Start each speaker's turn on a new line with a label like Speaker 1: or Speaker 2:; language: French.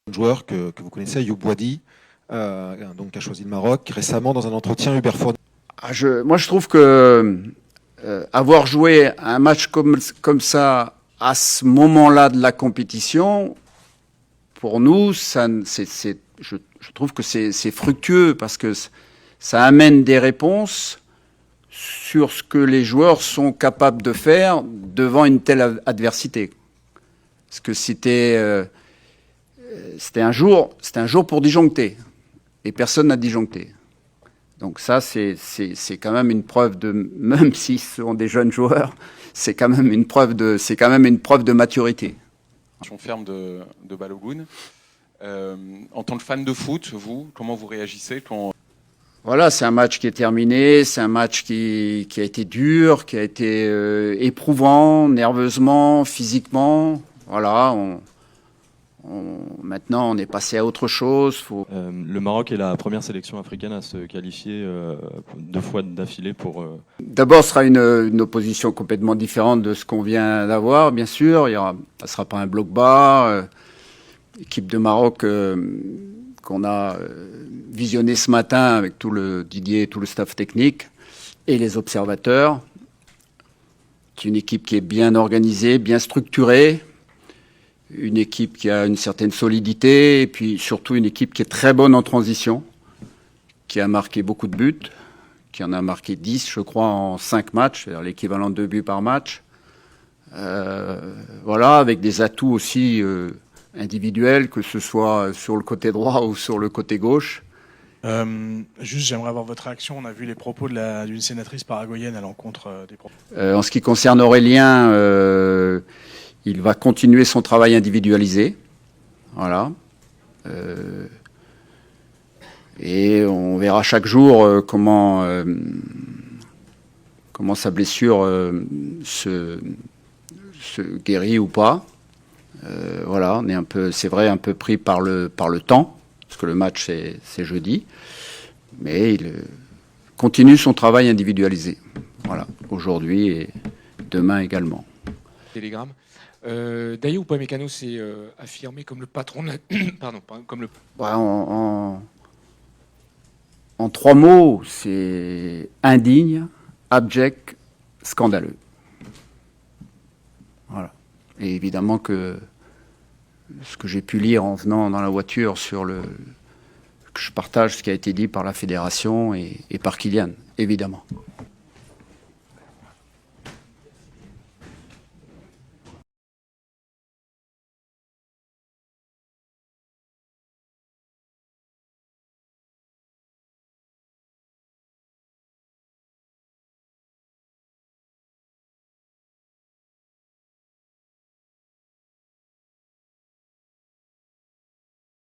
Speaker 1: Un joueur que vous connaissez, Ayoub Boadi, donc qui a choisi le Maroc récemment dans un entretien. Hubert Fournier.
Speaker 2: Moi, je trouve que avoir joué un match comme ça à ce moment-là de la compétition, pour nous, je trouve que c'est fructueux parce que ça amène des réponses sur ce que les joueurs sont capables de faire devant une telle adversité. Parce que c'était un jour pour disjoncter, et personne n'a disjoncté. Donc ça, c'est quand même une preuve de, même si ce sont des jeunes joueurs, c'est quand même une preuve de maturité.
Speaker 3: Ferme de Balogun. En tant que fan de foot, vous, comment vous réagissez quand...
Speaker 2: Voilà, c'est un match qui est terminé, c'est un match qui a été dur, qui a été éprouvant, nerveusement, physiquement. Voilà, maintenant on est passé à autre chose.
Speaker 4: Le Maroc est la première sélection africaine à se qualifier 2 fois d'affilée pour...
Speaker 2: D'abord, ce sera une opposition complètement différente de ce qu'on vient d'avoir, bien sûr. Ça sera pas un bloc bas. Équipe de Maroc qu'on a visionné ce matin avec tout le Didier et tout le staff technique et les observateurs. C'est une équipe qui est bien organisée, bien structurée, une équipe qui a une certaine solidité et puis surtout une équipe qui est très bonne en transition, qui a marqué beaucoup de buts, qui en a marqué 10, je crois, en 5 matchs, c'est-à-dire l'équivalent de 2 buts par match. Voilà, avec des atouts aussi individuels, que ce soit sur le côté droit ou sur le côté gauche.
Speaker 5: Juste, j'aimerais avoir votre réaction. On a vu les propos d'une sénatrice paraguayenne à l'encontre des propos.
Speaker 2: En ce qui concerne Aurélien, il va continuer son travail individualisé. Voilà. Et on verra chaque jour comment sa blessure se guérit ou pas. Voilà, on est c'est vrai, un peu pris par le temps, parce que le match c'est jeudi, mais il continue son travail individualisé. Voilà, aujourd'hui et demain également.
Speaker 6: Télégramme. Dayot Upamecano s'est affirmé comme le patron de la... Pardon, comme le...
Speaker 2: En 3 mots, c'est indigne, abject, scandaleux. Voilà. Et évidemment que ce que j'ai pu lire en venant dans la voiture que je partage ce qui a été dit par la fédération et par Kylian, évidemment.